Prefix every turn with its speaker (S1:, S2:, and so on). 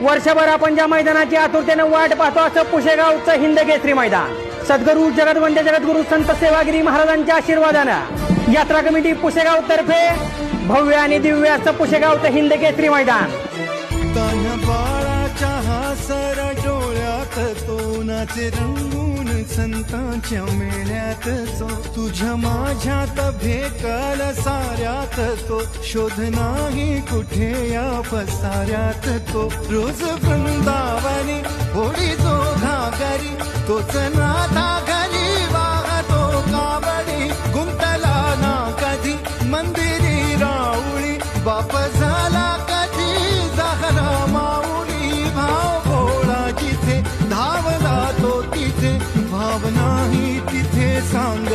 S1: वर्षभर आपण ज्या मैदानाची आतुरतेने वाट पाहतो असं पुशेगावचं हिंद केसरी मैदान सद्गुरू जगतवंद्य जगद्गुरू संत सेवागिरी महाराजांच्या आशीर्वादानं यात्रा कमिटी पुशेगाव तर्फे भव्य आणि दिव्य असं पुशेगावचं हिंद केसरी मैदान.
S2: बाळाच्या हासर डोळ्यात तो नाचे रंगून संतांच्या मेळ्यात तो तुझ्या माझ्यात भेटल साऱ्यात तो शोध नाही कुठे या पसाऱ्यात तो रोज वृंदावनी होडी जो घागरी तोच नाथा घरी वाहतो कावडी गुंतला ना कधी मंदिरी राऊळी बाप झाला कधी जाहरा माऊली भाव भोळा जिथे धावला तो तिथे भाव नाही तिथे सांग